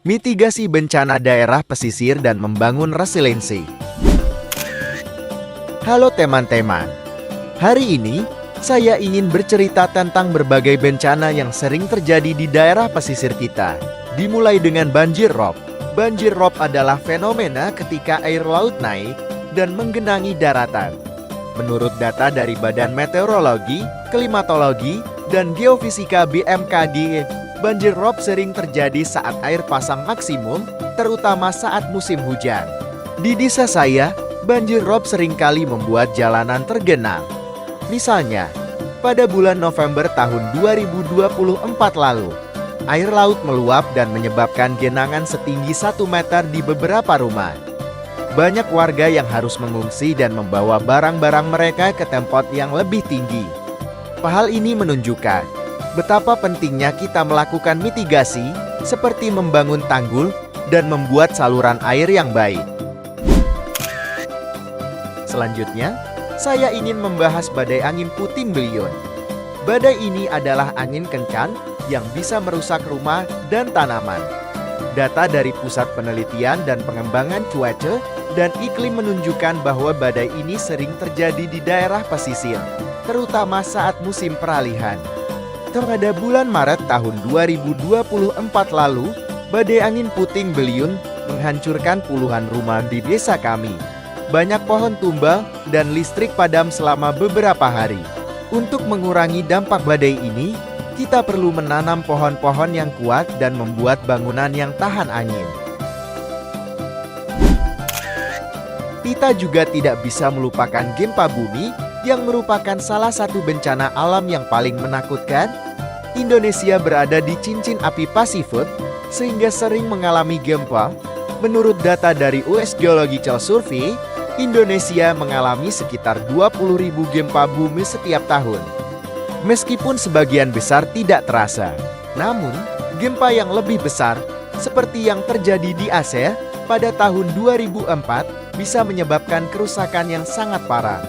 mitigasi bencana daerah pesisir dan membangun resiliensi. Halo teman-teman, hari ini saya ingin bercerita tentang berbagai bencana yang sering terjadi di daerah pesisir kita. Dimulai dengan banjir rob. Banjir rob adalah fenomena ketika air laut naik dan menggenangi daratan. Menurut data dari Badan Meteorologi, Klimatologi, dan Geofisika BMKG, banjir rob sering terjadi saat air pasang maksimum, terutama saat musim hujan. Di desa saya, banjir rob seringkali membuat jalanan tergenang. Misalnya, pada bulan November tahun 2024 lalu, air laut meluap dan menyebabkan genangan setinggi 1 meter di beberapa rumah. Banyak warga yang harus mengungsi dan membawa barang-barang mereka ke tempat yang lebih tinggi. Hal ini menunjukkan betapa pentingnya kita melakukan mitigasi seperti membangun tanggul dan membuat saluran air yang baik. Selanjutnya, saya ingin membahas badai angin puting beliung. Badai ini adalah angin kencang yang bisa merusak rumah dan tanaman. Data dari Pusat Penelitian dan Pengembangan Cuaca dan Iklim menunjukkan bahwa badai ini sering terjadi di daerah pesisir, terutama saat musim peralihan. Pada bulan Maret tahun 2024 lalu, badai angin puting beliung menghancurkan puluhan rumah di desa kami. Banyak pohon tumbang dan listrik padam selama beberapa hari. Untuk mengurangi dampak badai ini, kita perlu menanam pohon-pohon yang kuat dan membuat bangunan yang tahan angin. Kita juga tidak bisa melupakan gempa bumi yang merupakan salah satu bencana alam yang paling menakutkan. Indonesia berada di cincin api Pasifik, sehingga sering mengalami gempa. Menurut data dari US Geological Survey, Indonesia mengalami sekitar 20.000 gempa bumi setiap tahun. Meskipun sebagian besar tidak terasa, namun gempa yang lebih besar, seperti yang terjadi di Aceh pada tahun 2004, bisa menyebabkan kerusakan yang sangat parah.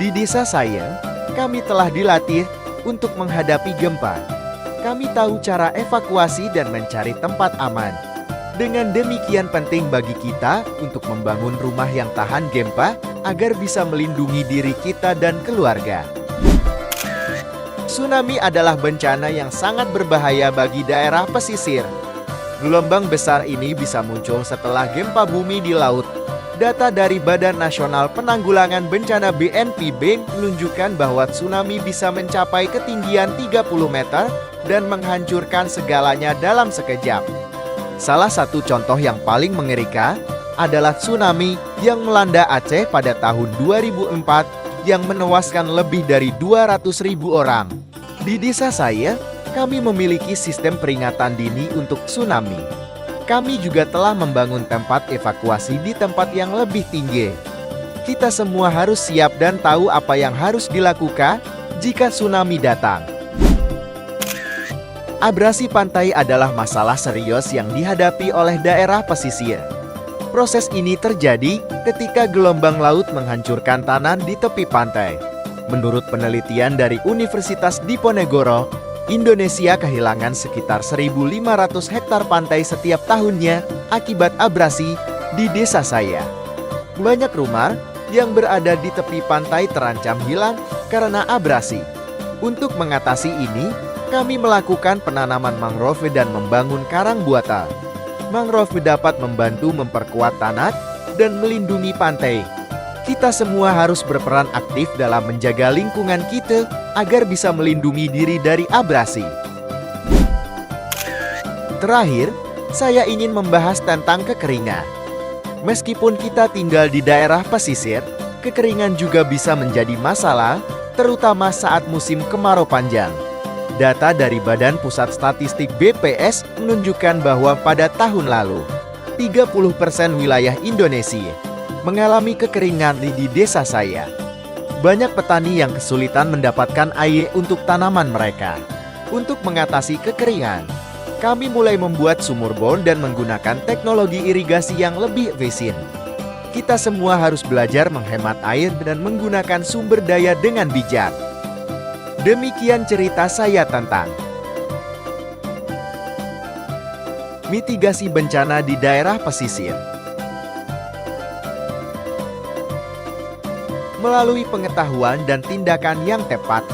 Di desa saya, kami telah dilatih untuk menghadapi gempa. Kami tahu cara evakuasi dan mencari tempat aman. Dengan demikian penting bagi kita untuk membangun rumah yang tahan gempa agar bisa melindungi diri kita dan keluarga. Tsunami adalah bencana yang sangat berbahaya bagi daerah pesisir. Gelombang besar ini bisa muncul setelah gempa bumi di laut. Data dari Badan Nasional Penanggulangan Bencana BNPB menunjukkan bahwa tsunami bisa mencapai ketinggian 30 meter dan menghancurkan segalanya dalam sekejap. Salah satu contoh yang paling mengerikan adalah tsunami yang melanda Aceh pada tahun 2004 yang menewaskan lebih dari 200.000 orang. Di desa saya, kami memiliki sistem peringatan dini untuk tsunami. Kami juga telah membangun tempat evakuasi di tempat yang lebih tinggi. Kita semua harus siap dan tahu apa yang harus dilakukan jika tsunami datang. Abrasi pantai adalah masalah serius yang dihadapi oleh daerah pesisir. Proses ini terjadi ketika gelombang laut menghancurkan tanah di tepi pantai. Menurut penelitian dari Universitas Diponegoro, Indonesia kehilangan sekitar 1.500 hektar pantai setiap tahunnya akibat abrasi di desa saya. Banyak rumah yang berada di tepi pantai terancam hilang karena abrasi. Untuk mengatasi ini, kami melakukan penanaman mangrove dan membangun karang buatan. Mangrove dapat membantu memperkuat tanah dan melindungi pantai. Kita semua harus berperan aktif dalam menjaga lingkungan kita agar bisa melindungi diri dari abrasi. Terakhir, saya ingin membahas tentang kekeringan. Meskipun kita tinggal di daerah pesisir, kekeringan juga bisa menjadi masalah, terutama saat musim kemarau panjang. Data dari Badan Pusat Statistik BPS menunjukkan bahwa pada tahun lalu, 30% wilayah Indonesia mengalami kekeringan di desa saya. Banyak petani yang kesulitan mendapatkan air untuk tanaman mereka. Untuk mengatasi kekeringan, kami mulai membuat sumur bor dan menggunakan teknologi irigasi yang lebih efisien. Kita semua harus belajar menghemat air dan menggunakan sumber daya dengan bijak. Demikian cerita saya tentang Mitigasi bencana di daerah pesisir. Melalui pengetahuan dan tindakan yang tepat,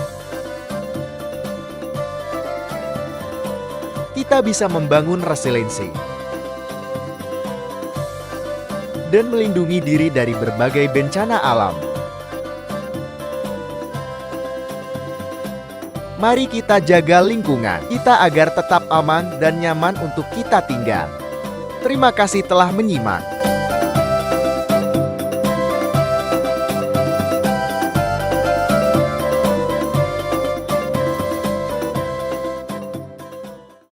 kita bisa membangun resiliensi dan melindungi diri dari berbagai bencana alam. Mari kita jaga lingkungan kita agar tetap aman dan nyaman untuk kita tinggal. Terima kasih telah menyimak.